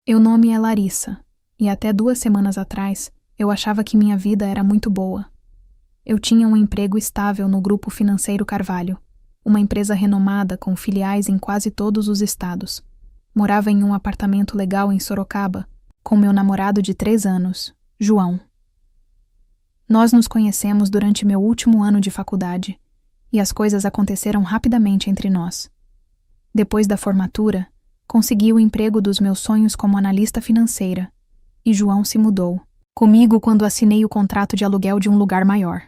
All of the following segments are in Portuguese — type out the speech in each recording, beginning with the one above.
Meu nome é Larissa, e até 2 semanas atrás eu achava que minha vida era muito boa. Eu tinha um emprego estável no Grupo Financeiro Carvalho, uma empresa renomada com filiais em quase todos os estados. Morava em um apartamento legal em Sorocaba, com meu namorado de 3 anos, João. Nós nos conhecemos durante meu último ano de faculdade, e as coisas aconteceram rapidamente entre nós. Depois da formatura, consegui o emprego dos meus sonhos como analista financeira, e João se mudou comigo quando assinei o contrato de aluguel de um lugar maior.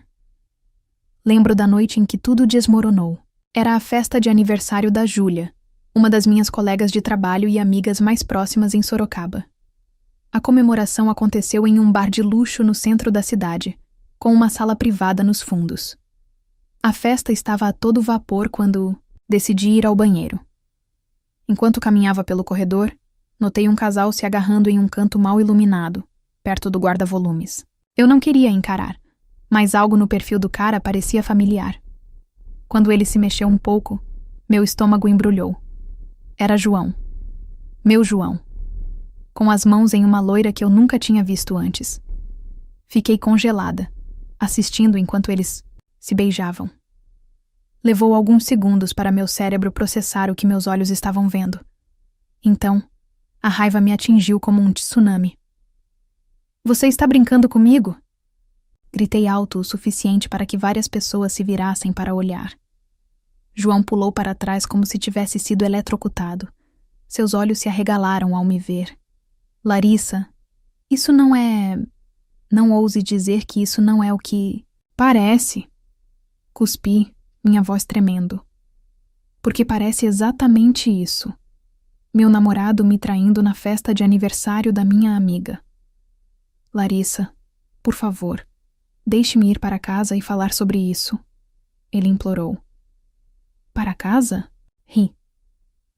Lembro da noite em que tudo desmoronou. Era a festa de aniversário da Júlia, uma das minhas colegas de trabalho e amigas mais próximas em Sorocaba. A comemoração aconteceu em um bar de luxo no centro da cidade, com uma sala privada nos fundos. A festa estava a todo vapor quando decidi ir ao banheiro. Enquanto caminhava pelo corredor, notei um casal se agarrando em um canto mal iluminado, perto do guarda-volumes. Eu não queria encarar, mas algo no perfil do cara parecia familiar. Quando ele se mexeu um pouco, meu estômago embrulhou. Era João. Meu João. Com as mãos em uma loira que eu nunca tinha visto antes. Fiquei congelada, assistindo enquanto eles se beijavam. Levou alguns segundos para meu cérebro processar o que meus olhos estavam vendo. Então, a raiva me atingiu como um tsunami. "Você está brincando comigo?" Gritei alto o suficiente para que várias pessoas se virassem para olhar. João pulou para trás como se tivesse sido eletrocutado. Seus olhos se arregalaram ao me ver. "Larissa, isso não é... Não ouse dizer que isso não é o que... Parece." Cuspi, minha voz tremendo. "Porque parece exatamente isso. Meu namorado me traindo na festa de aniversário da minha amiga. Larissa, por favor, deixe-me ir para casa e falar sobre isso." Ele implorou. "Para casa?" Ri.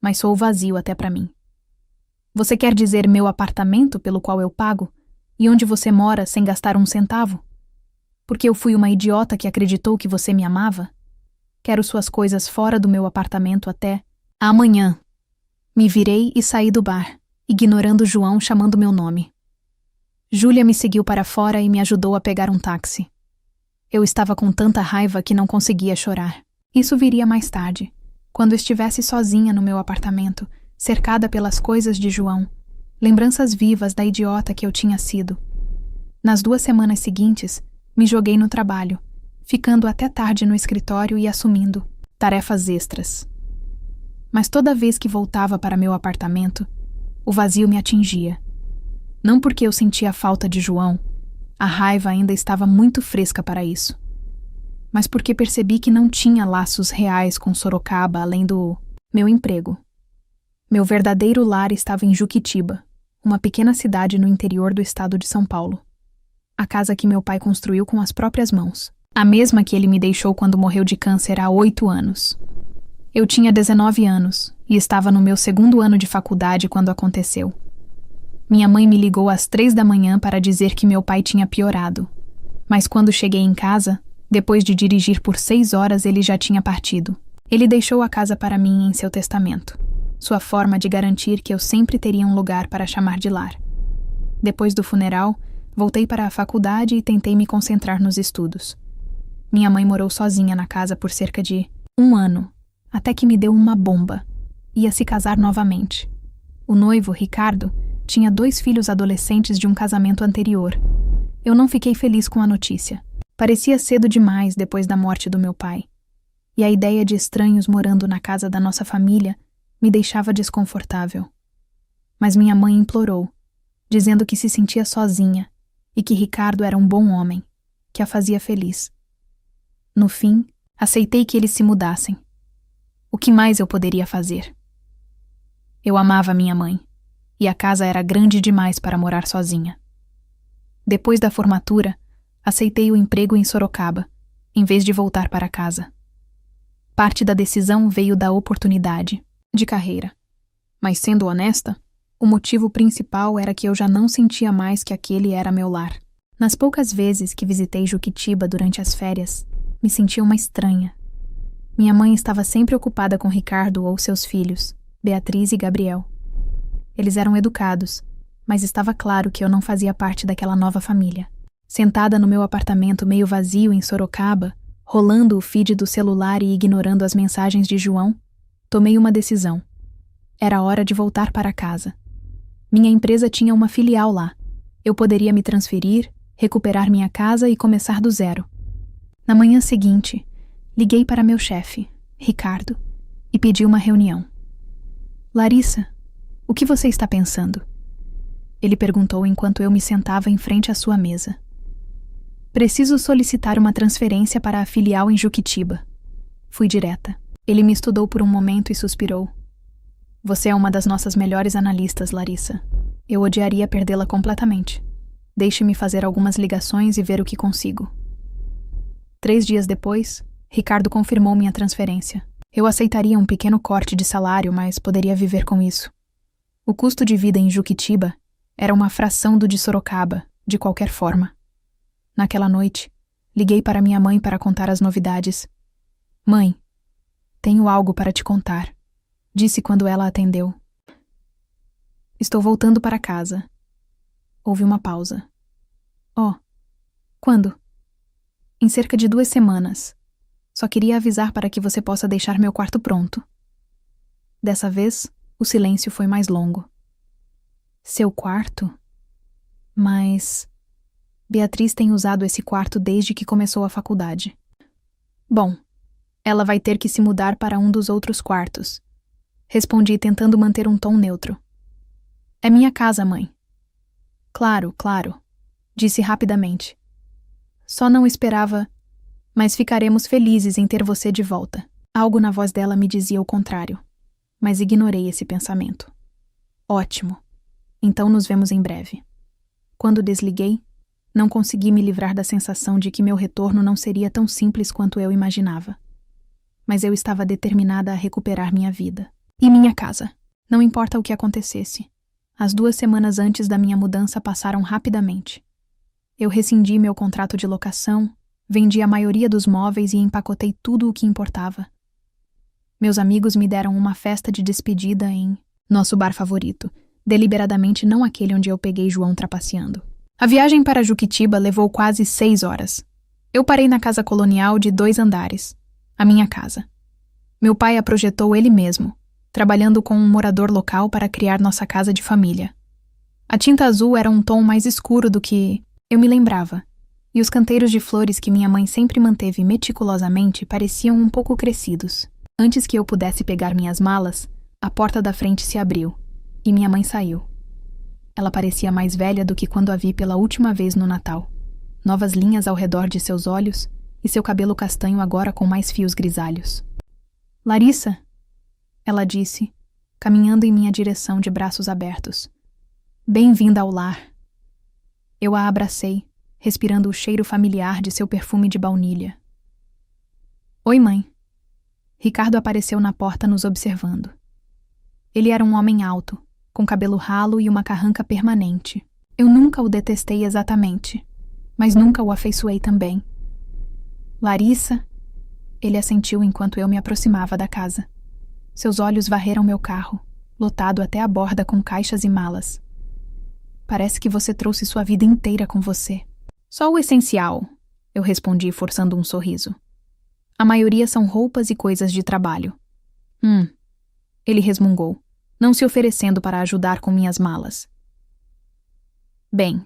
"Mas sou vazio até para mim. Você quer dizer meu apartamento pelo qual eu pago? E onde você mora sem gastar um centavo? Porque eu fui uma idiota que acreditou que você me amava? Quero suas coisas fora do meu apartamento até amanhã." Me virei e saí do bar, ignorando João chamando meu nome. Júlia me seguiu para fora e me ajudou a pegar um táxi. Eu estava com tanta raiva que não conseguia chorar. Isso viria mais tarde, quando estivesse sozinha no meu apartamento, cercada pelas coisas de João, lembranças vivas da idiota que eu tinha sido. Nas 2 semanas seguintes, me joguei no trabalho, ficando até tarde no escritório e assumindo tarefas extras. Mas toda vez que voltava para meu apartamento, o vazio me atingia. Não porque eu sentia falta de João, a raiva ainda estava muito fresca para isso, mas porque percebi que não tinha laços reais com Sorocaba além do meu emprego. Meu verdadeiro lar estava em Juquitiba, uma pequena cidade no interior do estado de São Paulo. A casa que meu pai construiu com as próprias mãos, a mesma que ele me deixou quando morreu de câncer há 8 anos. Eu tinha 19 anos e estava no meu 2º ano de faculdade quando aconteceu. Minha mãe me ligou às 3 da manhã para dizer que meu pai tinha piorado. Mas quando cheguei em casa, depois de dirigir por 6 horas, ele já tinha partido. Ele deixou a casa para mim em seu testamento, sua forma de garantir que eu sempre teria um lugar para chamar de lar. Depois do funeral, voltei para a faculdade e tentei me concentrar nos estudos. Minha mãe morou sozinha na casa por cerca de 1 ano, até que me deu uma bomba. Ia se casar novamente. O noivo, Ricardo, tinha 2 filhos adolescentes de um casamento anterior. Eu não fiquei feliz com a notícia. Parecia cedo demais depois da morte do meu pai. E a ideia de estranhos morando na casa da nossa família me deixava desconfortável. Mas minha mãe implorou, dizendo que se sentia sozinha e que Ricardo era um bom homem, que a fazia feliz. No fim, aceitei que eles se mudassem. O que mais eu poderia fazer? Eu amava minha mãe, e a casa era grande demais para morar sozinha. Depois da formatura, aceitei o emprego em Sorocaba, em vez de voltar para casa. Parte da decisão veio da oportunidade de carreira. Mas, sendo honesta, o motivo principal era que eu já não sentia mais que aquele era meu lar. Nas poucas vezes que visitei Juquitiba durante as férias, me sentia uma estranha. Minha mãe estava sempre ocupada com Ricardo ou seus filhos, Beatriz e Gabriel. Eles eram educados, mas estava claro que eu não fazia parte daquela nova família. Sentada no meu apartamento meio vazio em Sorocaba, rolando o feed do celular e ignorando as mensagens de João, tomei uma decisão. Era hora de voltar para casa. Minha empresa tinha uma filial lá. Eu poderia me transferir, recuperar minha casa e começar do zero. Na manhã seguinte, liguei para meu chefe, Ricardo, e pedi uma reunião. Larissa, o que você está pensando? Ele perguntou enquanto eu me sentava em frente à sua mesa. Preciso solicitar uma transferência para a filial em Juquitiba. Fui direta. Ele me estudou por um momento e suspirou. Você é uma das nossas melhores analistas, Larissa. Eu odiaria perdê-la completamente. Deixe-me fazer algumas ligações e ver o que consigo. 3 dias depois, Ricardo confirmou minha transferência. Eu aceitaria um pequeno corte de salário, mas poderia viver com isso. O custo de vida em Juquitiba era uma fração do de Sorocaba, de qualquer forma. Naquela noite, liguei para minha mãe para contar as novidades. Mãe, tenho algo para te contar, disse quando ela atendeu. Estou voltando para casa. Houve uma pausa. Oh, quando? Em cerca de 2 semanas. Só queria avisar para que você possa deixar meu quarto pronto. Dessa vez, o silêncio foi mais longo. Seu quarto? Mas Beatriz tem usado esse quarto desde que começou a faculdade. Bom, ela vai ter que se mudar para um dos outros quartos. Respondi tentando manter um tom neutro. É minha casa, mãe. Claro, claro, disse rapidamente. Só não esperava, mas ficaremos felizes em ter você de volta. Algo na voz dela me dizia o contrário, mas ignorei esse pensamento. Ótimo. Então nos vemos em breve. Quando desliguei, não consegui me livrar da sensação de que meu retorno não seria tão simples quanto eu imaginava. Mas eu estava determinada a recuperar minha vida. E minha casa. Não importa o que acontecesse. As 2 semanas antes da minha mudança passaram rapidamente. Eu rescindi meu contrato de locação, vendi a maioria dos móveis e empacotei tudo o que importava. Meus amigos me deram uma festa de despedida em nosso bar favorito, deliberadamente não aquele onde eu peguei João trapaceando. A viagem para Juquitiba levou quase 6 horas. Eu parei na casa colonial de 2 andares, a minha casa. Meu pai a projetou ele mesmo, trabalhando com um morador local para criar nossa casa de família. A tinta azul era um tom mais escuro do que eu me lembrava, e os canteiros de flores que minha mãe sempre manteve meticulosamente pareciam um pouco crescidos. Antes que eu pudesse pegar minhas malas, a porta da frente se abriu, e minha mãe saiu. Ela parecia mais velha do que quando a vi pela última vez no Natal. Novas linhas ao redor de seus olhos e seu cabelo castanho agora com mais fios grisalhos. Larissa, ela disse, caminhando em minha direção de braços abertos. Bem-vinda ao lar. Eu a abracei, respirando o cheiro familiar de seu perfume de baunilha. Oi, mãe. Ricardo apareceu na porta nos observando. Ele era um homem alto, com cabelo ralo e uma carranca permanente. Eu nunca o detestei exatamente, mas nunca o afeiçoei também. Larissa, ele assentiu enquanto eu me aproximava da casa. Seus olhos varreram meu carro, lotado até a borda com caixas e malas. Parece que você trouxe sua vida inteira com você. Só o essencial, eu respondi forçando um sorriso. A maioria são roupas e coisas de trabalho. Ele resmungou, não se oferecendo para ajudar com minhas malas. Bem,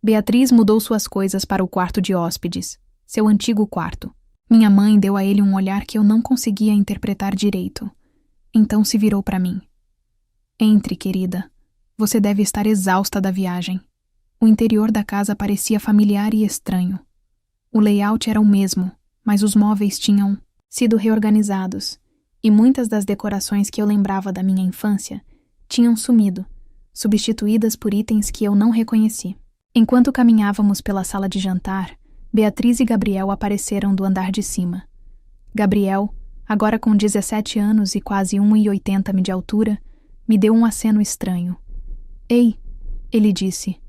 Beatriz mudou suas coisas para o quarto de hóspedes, seu antigo quarto. Minha mãe deu a ele um olhar que eu não conseguia interpretar direito. Então se virou para mim. Entre, querida. Você deve estar exausta da viagem. O interior da casa parecia familiar e estranho. O layout era o mesmo, mas os móveis tinham sido reorganizados, e muitas das decorações que eu lembrava da minha infância tinham sumido, substituídas por itens que eu não reconheci. Enquanto caminhávamos pela sala de jantar, Beatriz e Gabriel apareceram do andar de cima. Gabriel, agora com 17 anos e quase 1,80 m de altura, me deu um aceno estranho. Ei, ele disse.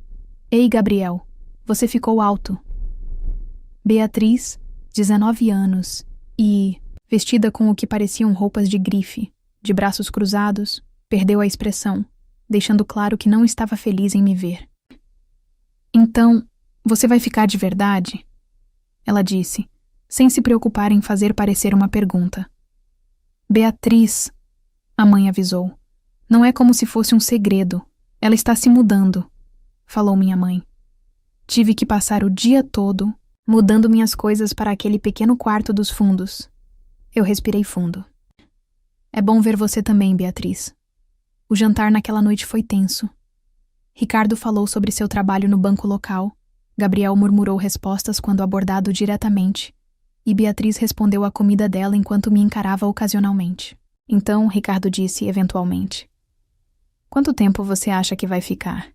Ei, Gabriel, você ficou alto. Beatriz, 19 anos, e, vestida com o que pareciam roupas de grife, de braços cruzados, perdeu a expressão, deixando claro que não estava feliz em me ver. Então, você vai ficar de verdade? Ela disse, sem se preocupar em fazer parecer uma pergunta. Beatriz, a mãe avisou. Não é como se fosse um segredo. Ela está se mudando, falou minha mãe. Tive que passar o dia todo mudando minhas coisas para aquele pequeno quarto dos fundos. Eu respirei fundo. É bom ver você também, Beatriz. O jantar naquela noite foi tenso. Ricardo falou sobre seu trabalho no banco local. Gabriel murmurou respostas quando abordado diretamente. E Beatriz respondeu a comida dela enquanto me encarava ocasionalmente. Então, Ricardo disse, eventualmente. Quanto tempo você acha que vai ficar?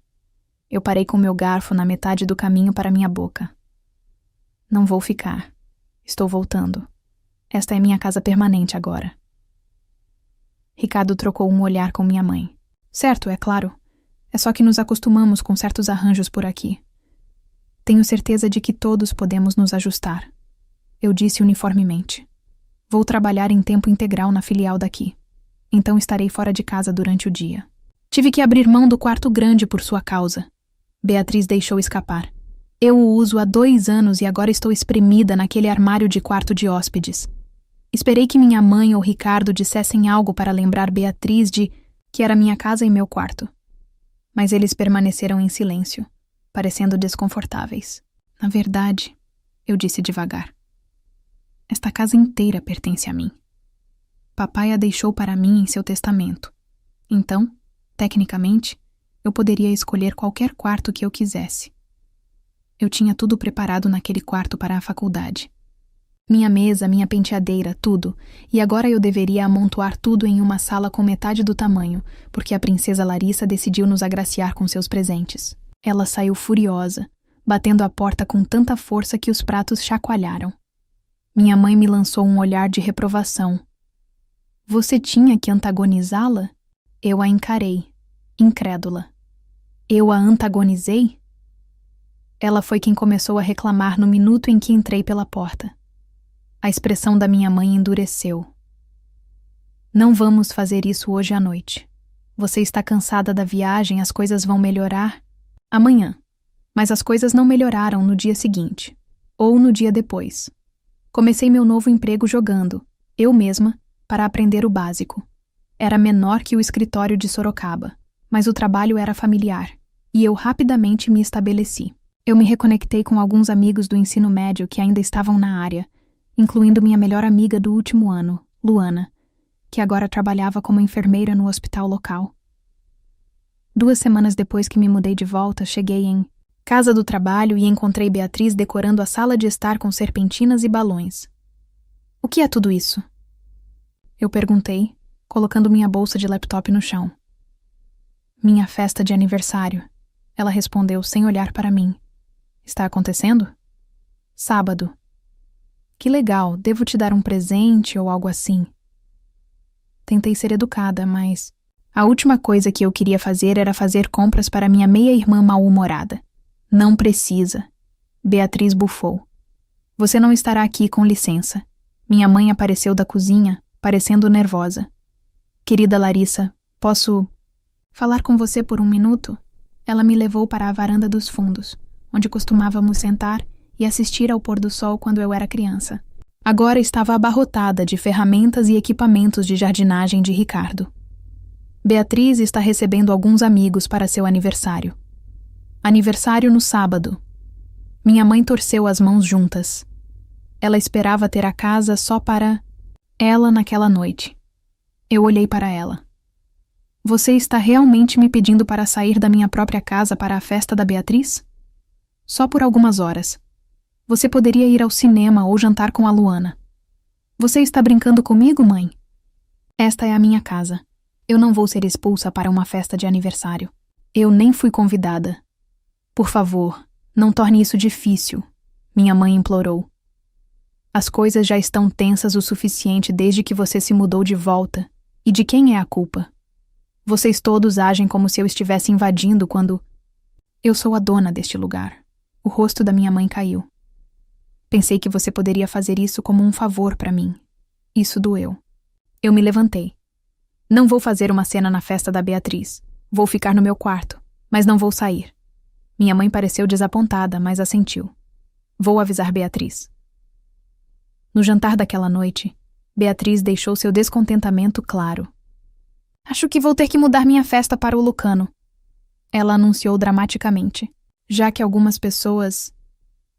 Eu parei com meu garfo na metade do caminho para minha boca. Não vou ficar. Estou voltando. Esta é minha casa permanente agora. Ricardo trocou um olhar com minha mãe. Certo, é claro. É só que nos acostumamos com certos arranjos por aqui. Tenho certeza de que todos podemos nos ajustar. Eu disse uniformemente. Vou trabalhar em tempo integral na filial daqui. Então estarei fora de casa durante o dia. Tive que abrir mão do quarto grande por sua causa. Beatriz deixou escapar. Eu o uso há 2 anos e agora estou espremida naquele armário de quarto de hóspedes. Esperei que minha mãe ou Ricardo dissessem algo para lembrar Beatriz de que era minha casa e meu quarto. Mas eles permaneceram em silêncio, parecendo desconfortáveis. Na verdade, eu disse devagar. Esta casa inteira pertence a mim. Papai a deixou para mim em seu testamento. Então, tecnicamente, eu poderia escolher qualquer quarto que eu quisesse. Eu tinha tudo preparado naquele quarto para a faculdade. Minha mesa, minha penteadeira, tudo. E agora eu deveria amontoar tudo em uma sala com metade do tamanho, porque a princesa Larissa decidiu nos agraciar com seus presentes. Ela saiu furiosa, batendo a porta com tanta força que os pratos chacoalharam. Minha mãe me lançou um olhar de reprovação. Você tinha que antagonizá-la? Eu a encarei, incrédula. Eu a antagonizei? Ela foi quem começou a reclamar no minuto em que entrei pela porta. A expressão da minha mãe endureceu. Não vamos fazer isso hoje à noite. Você está cansada da viagem, as coisas vão melhorar amanhã. Mas as coisas não melhoraram no dia seguinte, ou no dia depois. Comecei meu novo emprego jogando, eu mesma, para aprender o básico. Era menor que o escritório de Sorocaba, mas o trabalho era familiar, e eu rapidamente me estabeleci. Eu me reconectei com alguns amigos do ensino médio que ainda estavam na área, incluindo minha melhor amiga do último ano, Luana, que agora trabalhava como enfermeira no hospital local. 2 semanas depois que me mudei de volta, cheguei em casa do trabalho e encontrei Beatriz decorando a sala de estar com serpentinas e balões. O que é tudo isso? Eu perguntei, colocando minha bolsa de laptop no chão. Minha festa de aniversário, ela respondeu sem olhar para mim. Está acontecendo? Sábado. Que legal, devo te dar um presente ou algo assim. Tentei ser educada, mas a última coisa que eu queria fazer era fazer compras para minha meia-irmã mal-humorada. Não precisa. Beatriz bufou. Você não estará aqui, com licença. Minha mãe apareceu da cozinha, parecendo nervosa. Querida Larissa, posso falar com você por 1 minuto? Ela me levou para a varanda dos fundos, onde costumávamos sentar e assistir ao pôr do sol quando eu era criança. Agora estava abarrotada de ferramentas e equipamentos de jardinagem de Ricardo. Beatriz está recebendo alguns amigos para seu aniversário. Aniversário no sábado. Minha mãe torceu as mãos juntas. Ela esperava ter a casa só para ela naquela noite. Eu olhei para ela. Você está realmente me pedindo para sair da minha própria casa para a festa da Beatriz? Só por algumas horas. Você poderia ir ao cinema ou jantar com a Luana. Você está brincando comigo, mãe? Esta é a minha casa. Eu não vou ser expulsa para uma festa de aniversário. Eu nem fui convidada. Por favor, não torne isso difícil, minha mãe implorou. As coisas já estão tensas o suficiente desde que você se mudou de volta. E de quem é a culpa? Vocês todos agem como se eu estivesse invadindo quando... Eu sou a dona deste lugar. O rosto da minha mãe caiu. Pensei que você poderia fazer isso como um favor para mim. Isso doeu. Eu me levantei. Não vou fazer uma cena na festa da Beatriz. Vou ficar no meu quarto, mas não vou sair. Minha mãe pareceu desapontada, mas assentiu. Vou avisar Beatriz. No jantar daquela noite, Beatriz deixou seu descontentamento claro. Acho que vou ter que mudar minha festa para o Lucano. Ela anunciou dramaticamente, já que algumas pessoas...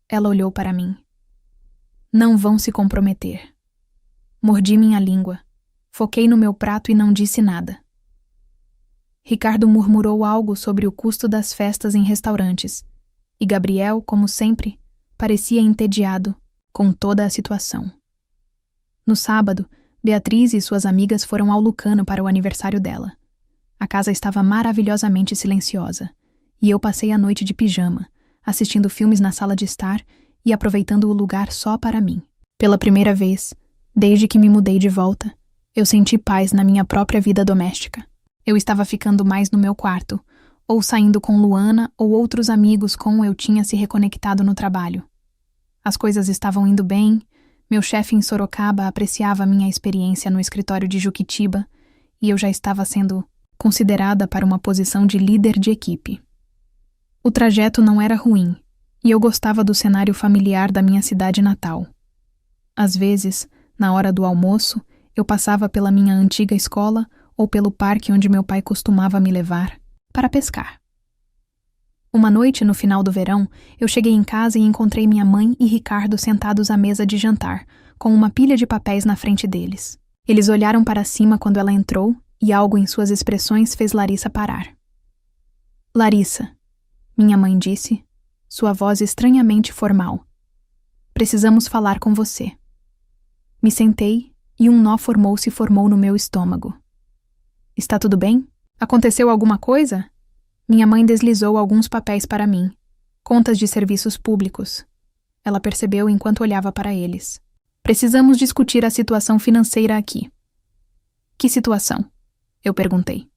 Ela olhou para mim. Não vão se comprometer. Mordi minha língua. Foquei no meu prato e não disse nada. Ricardo murmurou algo sobre o custo das festas em restaurantes, e Gabriel, como sempre, parecia entediado com toda a situação. No sábado, Beatriz e suas amigas foram ao Lucano para o aniversário dela. A casa estava maravilhosamente silenciosa, e eu passei a noite de pijama, assistindo filmes na sala de estar e aproveitando o lugar só para mim. Pela primeira vez, desde que me mudei de volta, eu senti paz na minha própria vida doméstica. Eu estava ficando mais no meu quarto, ou saindo com Luana ou outros amigos com eu tinha se reconectado no trabalho. As coisas estavam indo bem, meu chefe em Sorocaba apreciava minha experiência no escritório de Juquitiba e eu já estava sendo considerada para uma posição de líder de equipe. O trajeto não era ruim, e eu gostava do cenário familiar da minha cidade natal. Às vezes, na hora do almoço, eu passava pela minha antiga escola ou pelo parque onde meu pai costumava me levar para pescar. Uma noite, no final do verão, eu cheguei em casa e encontrei minha mãe e Ricardo sentados à mesa de jantar, com uma pilha de papéis na frente deles. Eles olharam para cima quando ela entrou e algo em suas expressões fez Larissa parar. Larissa, minha mãe disse, sua voz estranhamente formal. Precisamos falar com você. Me sentei e um nó formou no meu estômago. Está tudo bem? Aconteceu alguma coisa? Minha mãe deslizou alguns papéis para mim. Contas de serviços públicos. Ela percebeu enquanto olhava para eles. Precisamos discutir a situação financeira aqui. Que situação? Eu perguntei.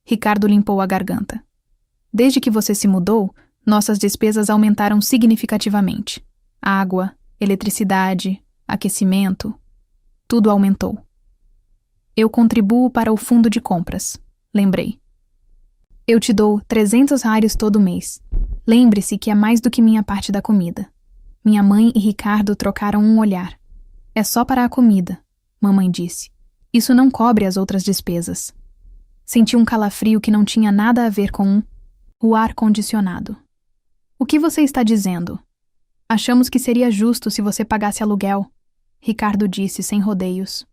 Ricardo limpou a garganta. Desde que você se mudou, nossas despesas aumentaram significativamente. Água, eletricidade, aquecimento, tudo aumentou. Eu contribuo para o fundo de compras, lembrei. Eu te dou 300 rários todo mês. Lembre-se que é mais do que minha parte da comida. Minha mãe e Ricardo trocaram um olhar. É só para a comida, mamãe disse. Isso não cobre as outras despesas. Senti um calafrio que não tinha nada a ver com o ar-condicionado. O que você está dizendo? Achamos que seria justo se você pagasse aluguel, Ricardo disse sem rodeios.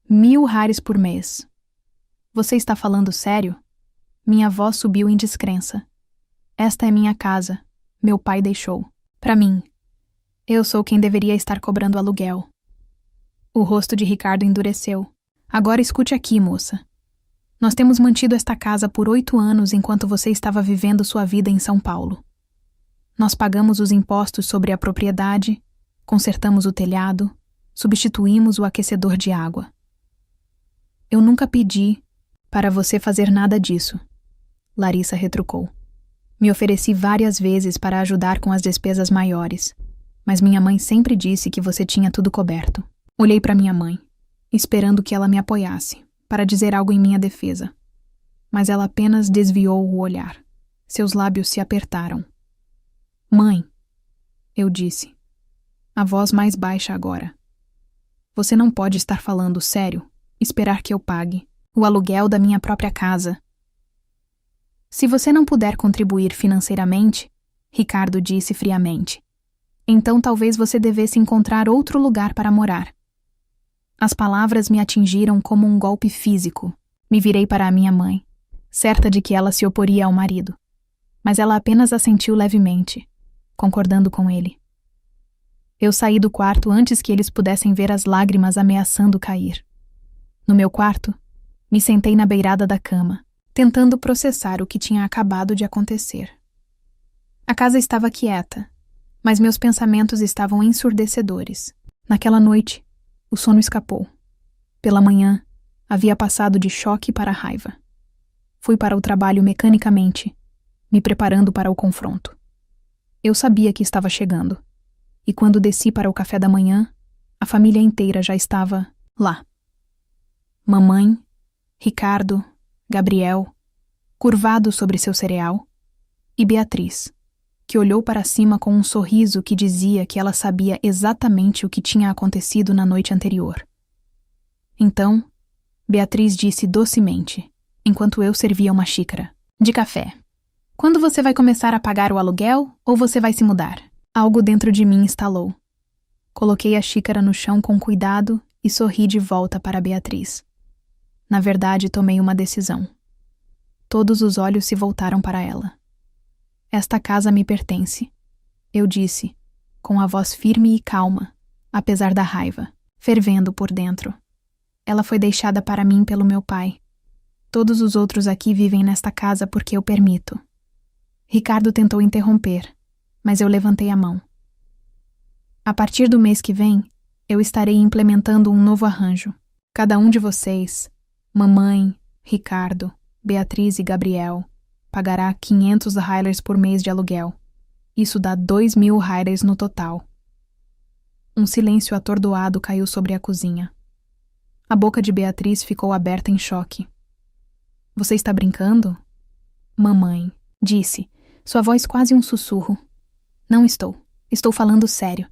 1.000 rários por mês. Você está falando sério? Minha voz subiu em descrença. Esta é minha casa. Meu pai deixou. Para mim. Eu sou quem deveria estar cobrando aluguel. O rosto de Ricardo endureceu. Agora escute aqui, moça. Nós temos mantido esta casa por 8 anos enquanto você estava vivendo sua vida em São Paulo. Nós pagamos os impostos sobre a propriedade, consertamos o telhado, substituímos o aquecedor de água. Eu nunca pedi para você fazer nada disso, Larissa retrucou. Me ofereci várias vezes para ajudar com as despesas maiores, mas minha mãe sempre disse que você tinha tudo coberto. Olhei para minha mãe, esperando que ela me apoiasse, para dizer algo em minha defesa. Mas ela apenas desviou o olhar. Seus lábios se apertaram. Mãe, eu disse, a voz mais baixa agora. Você não pode estar falando sério, esperar que eu pague o aluguel da minha própria casa. Se você não puder contribuir financeiramente, Ricardo disse friamente, então talvez você devesse encontrar outro lugar para morar. As palavras me atingiram como um golpe físico. Me virei para a minha mãe, certa de que ela se oporia ao marido. Mas ela apenas assentiu levemente, concordando com ele. Eu saí do quarto antes que eles pudessem ver as lágrimas ameaçando cair. No meu quarto, me sentei na beirada da cama, tentando processar o que tinha acabado de acontecer. A casa estava quieta, mas meus pensamentos estavam ensurdecedores. Naquela noite, o sono escapou. Pela manhã, havia passado de choque para raiva. Fui para o trabalho mecanicamente, me preparando para o confronto. Eu sabia que estava chegando, e quando desci para o café da manhã, a família inteira já estava lá. Mamãe, Ricardo, Gabriel, curvado sobre seu cereal, e Beatriz, que olhou para cima com um sorriso que dizia que ela sabia exatamente o que tinha acontecido na noite anterior. Então, Beatriz disse docemente, enquanto eu servia uma xícara de café: "Quando você vai começar a pagar o aluguel ou você vai se mudar?" Algo dentro de mim estalou. Coloquei a xícara no chão com cuidado e sorri de volta para Beatriz. Na verdade, tomei uma decisão. Todos os olhos se voltaram para ela. "Esta casa me pertence", eu disse, com a voz firme e calma, apesar da raiva, fervendo por dentro. "Ela foi deixada para mim pelo meu pai. Todos os outros aqui vivem nesta casa porque eu permito." Ricardo tentou interromper, mas eu levantei a mão. "A partir do mês que vem, eu estarei implementando um novo arranjo. Cada um de vocês, mamãe, Ricardo, Beatriz e Gabriel, pagará 500 Hylers por mês de aluguel. Isso dá 2.000 Hylers no total." Um silêncio atordoado caiu sobre a cozinha. A boca de Beatriz ficou aberta em choque. "Você está brincando?" "Mamãe", disse, sua voz quase um sussurro. "Não estou. Estou falando sério.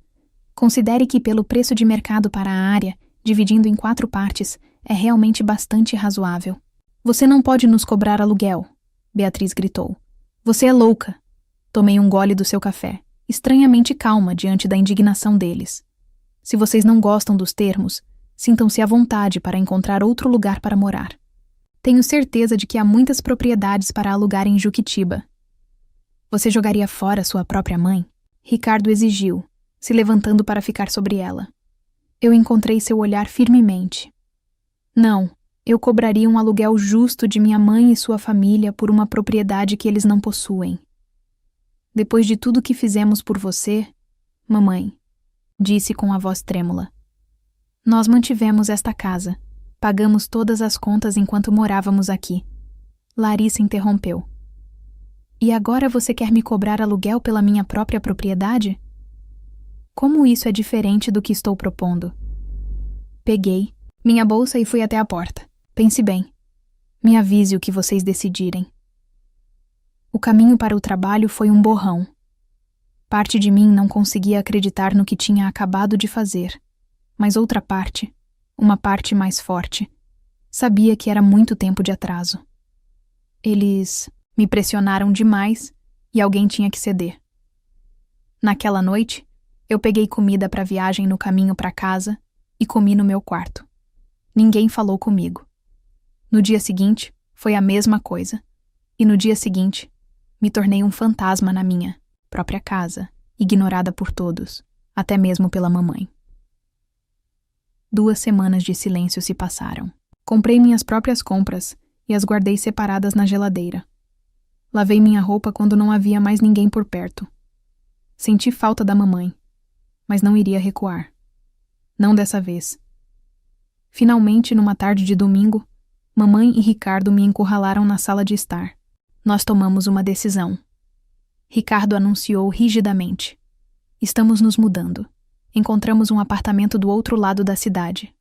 Considere que pelo preço de mercado para a área, dividindo em 4 partes, é realmente bastante razoável." "Você não pode nos cobrar aluguel", Beatriz gritou. "Você é louca." Tomei um gole do seu café, estranhamente calma diante da indignação deles. "Se vocês não gostam dos termos, sintam-se à vontade para encontrar outro lugar para morar. Tenho certeza de que há muitas propriedades para alugar em Juquitiba." "Você jogaria fora sua própria mãe?" Ricardo exigiu, se levantando para ficar sobre ela. Eu encontrei seu olhar firmemente. "Não, eu cobraria um aluguel justo de minha mãe e sua família por uma propriedade que eles não possuem." "Depois de tudo que fizemos por você, mamãe", disse com a voz trêmula, "nós mantivemos esta casa, pagamos todas as contas enquanto morávamos aqui." Larissa interrompeu. "E agora você quer me cobrar aluguel pela minha própria propriedade? Como isso é diferente do que estou propondo?" Peguei minha bolsa e fui até a porta. "Pense bem. Me avise o que vocês decidirem." O caminho para o trabalho foi um borrão. Parte de mim não conseguia acreditar no que tinha acabado de fazer, mas outra parte, uma parte mais forte, sabia que era muito tempo de atraso. Eles me pressionaram demais e alguém tinha que ceder. Naquela noite, eu peguei comida para a viagem no caminho para casa e comi no meu quarto. Ninguém falou comigo. No dia seguinte, foi a mesma coisa. E no dia seguinte, me tornei um fantasma na minha própria casa, ignorada por todos, até mesmo pela mamãe. 2 semanas de silêncio se passaram. Comprei minhas próprias compras e as guardei separadas na geladeira. Lavei minha roupa quando não havia mais ninguém por perto. Senti falta da mamãe, mas não iria recuar. Não dessa vez. Finalmente, numa tarde de domingo, mamãe e Ricardo me encurralaram na sala de estar. Nós tomamos uma decisão. Ricardo anunciou rigidamente: "Estamos nos mudando. Encontramos um apartamento do outro lado da cidade."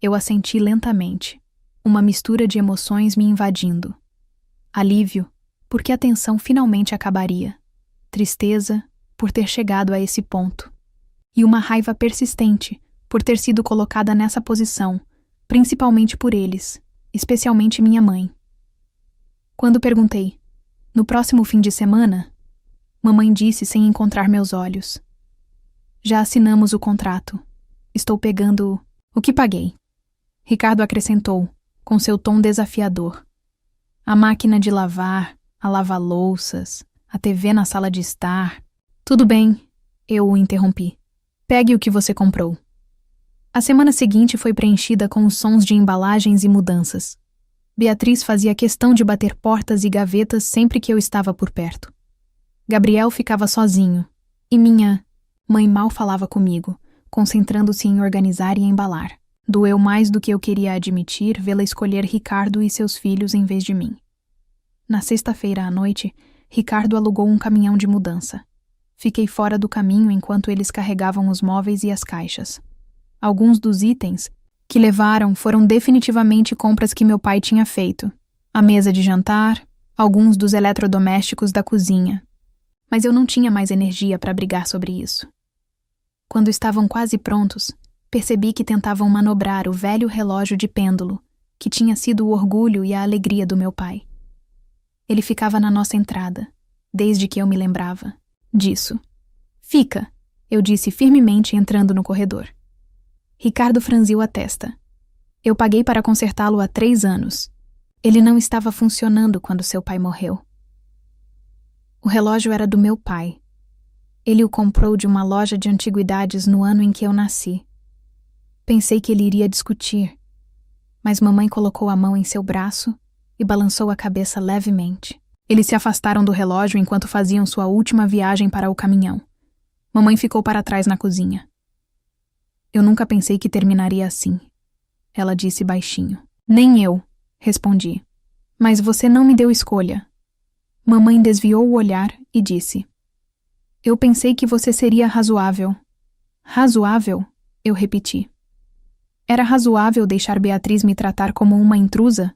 Eu assenti lentamente, uma mistura de emoções me invadindo. Alívio, porque a tensão finalmente acabaria. Tristeza, por ter chegado a esse ponto. E uma raiva persistente, por ter sido colocada nessa posição, principalmente por eles, especialmente minha mãe. Quando perguntei: "No próximo fim de semana?", mamãe disse sem encontrar meus olhos: "Já assinamos o contrato. Estou pegando o que paguei." Ricardo acrescentou, com seu tom desafiador: "A máquina de lavar, a lava-louças, a TV na sala de estar." "Tudo bem", eu o interrompi. "Pegue o que você comprou." A semana seguinte foi preenchida com os sons de embalagens e mudanças. Beatriz fazia questão de bater portas e gavetas sempre que eu estava por perto. Gabriel ficava sozinho, e minha mãe mal falava comigo, concentrando-se em organizar e embalar. Doeu mais do que eu queria admitir vê-la escolher Ricardo e seus filhos em vez de mim. Na sexta-feira à noite, Ricardo alugou um caminhão de mudança. Fiquei fora do caminho enquanto eles carregavam os móveis e as caixas. Alguns dos itens que levaram foram definitivamente compras que meu pai tinha feito, A mesa de jantar, alguns dos eletrodomésticos da cozinha. Mas eu não tinha mais energia para brigar sobre isso. Quando estavam quase prontos, percebi que tentavam manobrar o velho relógio de pêndulo, que tinha sido o orgulho e a alegria do meu pai. Ele ficava na nossa entrada, desde que eu me lembrava disso. Fica, eu disse firmemente entrando no corredor. Ricardo franziu a testa. Eu paguei para consertá-lo há 3 anos. Ele não estava funcionando quando seu pai morreu. O relógio era do meu pai. Ele o comprou de uma loja de antiguidades no ano em que eu nasci. Pensei que ele iria discutir, mas mamãe colocou a mão em seu braço e balançou a cabeça levemente. Eles se afastaram do relógio enquanto faziam sua última viagem para o caminhão. Mamãe ficou para trás na cozinha. Eu nunca pensei que terminaria assim, ela disse baixinho. Nem eu, respondi. Mas você não me deu escolha. Mamãe desviou o olhar e disse: Eu pensei que você seria razoável. Razoável? Eu repeti. Era razoável deixar Beatriz me tratar como uma intrusa?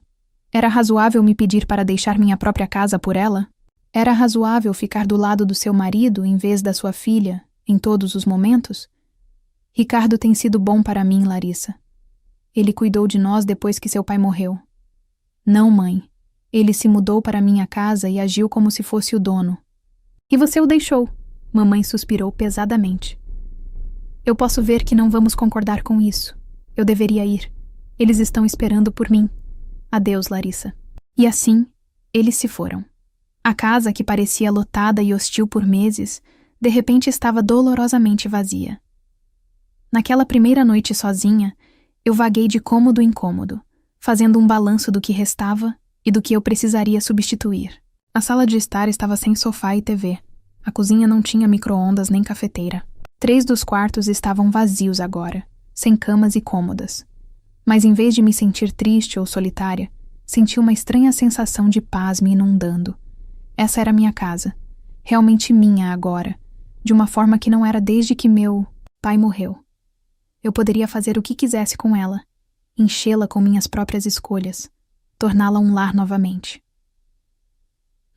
Era razoável me pedir para deixar minha própria casa por ela? Era razoável ficar do lado do seu marido em vez da sua filha, em todos os momentos? Ricardo tem sido bom para mim, Larissa. Ele cuidou de nós depois que seu pai morreu. Não, mãe. Ele se mudou para minha casa e agiu como se fosse o dono. E você o deixou? Mamãe suspirou pesadamente. Eu posso ver que não vamos concordar com isso. Eu deveria ir. Eles estão esperando por mim. Adeus, Larissa. E assim, eles se foram. A casa, que parecia lotada e hostil por meses, de repente estava dolorosamente vazia. Naquela primeira noite sozinha, eu vaguei de cômodo em cômodo, fazendo um balanço do que restava e do que eu precisaria substituir. A sala de estar estava sem sofá e TV. A cozinha não tinha micro-ondas nem cafeteira. 3 dos quartos estavam vazios agora, sem camas e cômodas. Mas em vez de me sentir triste ou solitária, senti uma estranha sensação de paz me inundando. Essa era minha casa, realmente minha agora, de uma forma que não era desde que meu pai morreu. Eu poderia fazer o que quisesse com ela, enchê-la com minhas próprias escolhas, torná-la um lar novamente.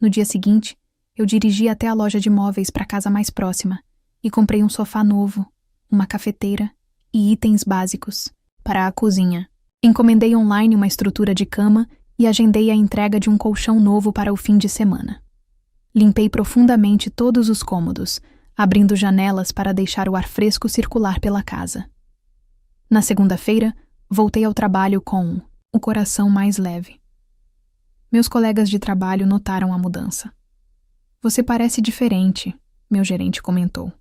No dia seguinte, eu dirigi até a loja de móveis para a casa mais próxima e comprei um sofá novo, uma cafeteira e itens básicos para a cozinha. Encomendei online uma estrutura de cama e agendei a entrega de um colchão novo para o fim de semana. Limpei profundamente todos os cômodos, abrindo janelas para deixar o ar fresco circular pela casa. Na segunda-feira, voltei ao trabalho com o coração mais leve. Meus colegas de trabalho notaram a mudança. Você parece diferente, meu gerente comentou.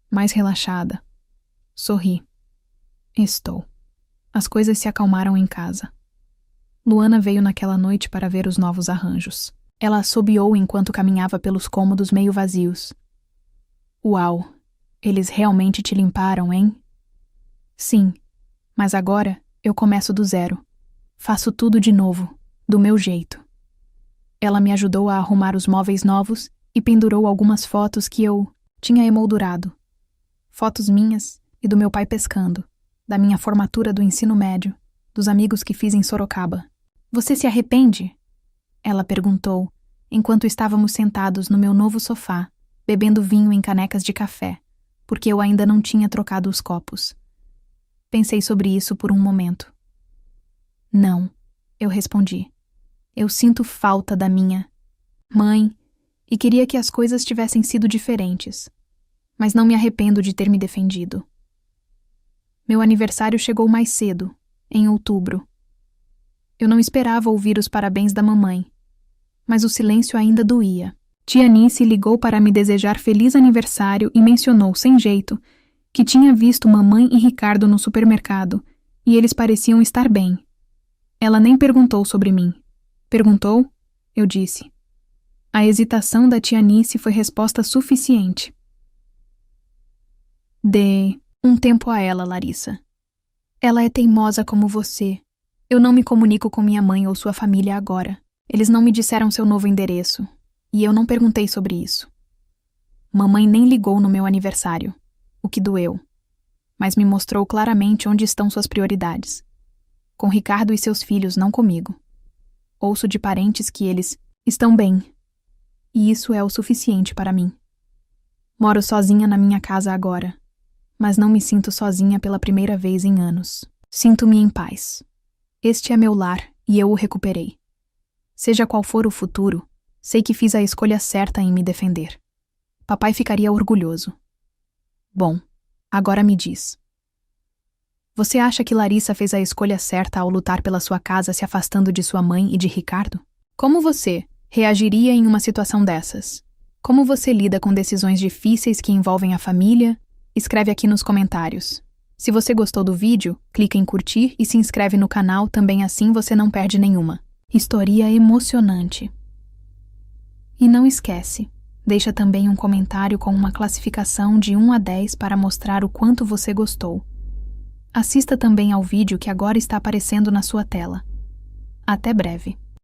Mais relaxada. Sorri. Estou. As coisas se acalmaram em casa. Luana veio naquela noite para ver os novos arranjos. Ela assobiou enquanto caminhava pelos cômodos meio vazios. Uau! Eles realmente te limparam, hein? Sim, mas agora eu começo do zero. Faço tudo de novo, do meu jeito. Ela me ajudou a arrumar os móveis novos e pendurou algumas fotos que eu tinha emoldurado. Fotos minhas e do meu pai pescando, da minha formatura do ensino médio, dos amigos que fiz em Sorocaba. Você se arrepende? Ela perguntou, enquanto estávamos sentados no meu novo sofá, bebendo vinho em canecas de café, porque eu ainda não tinha trocado os copos. Pensei sobre isso por um momento. Não, eu respondi. Eu sinto falta da minha mãe e queria que as coisas tivessem sido diferentes, mas não me arrependo de ter me defendido. Meu aniversário chegou mais cedo, em outubro. Eu não esperava ouvir os parabéns da mamãe, mas o silêncio ainda doía. Tia Nice ligou para me desejar feliz aniversário e mencionou, sem jeito, que tinha visto mamãe e Ricardo no supermercado e eles pareciam estar bem. Ela nem perguntou sobre mim. Perguntou? Eu disse. A hesitação da tia Nice foi resposta suficiente. Dê um tempo a ela, Larissa. Ela é teimosa como você. Eu não me comunico com minha mãe ou sua família agora. Eles não me disseram seu novo endereço. E eu não perguntei sobre isso. Mamãe nem ligou no meu aniversário, o que doeu. Mas me mostrou claramente onde estão suas prioridades. Com Ricardo e seus filhos, não comigo. ouço de parentes que eles estão bem. E isso é o suficiente para mim. Moro sozinha na minha casa agora, mas não me sinto sozinha pela primeira vez em anos. Sinto-me em paz. Este é meu lar e eu o recuperei. Seja qual for o futuro, sei que fiz a escolha certa em me defender. Papai ficaria orgulhoso. Bom, agora me diz. Você acha que Larissa fez a escolha certa ao lutar pela sua casa se afastando de sua mãe e de Ricardo? Como você reagiria em uma situação dessas? Como você lida com decisões difíceis que envolvem a família? Escreve aqui nos comentários. Se você gostou do vídeo, clica em curtir e se inscreve no canal também, assim você não perde nenhuma. História emocionante. E não esquece, deixa também um comentário com uma classificação de 1 a 10 para mostrar o quanto você gostou. Assista também ao vídeo que agora está aparecendo na sua tela. Até breve.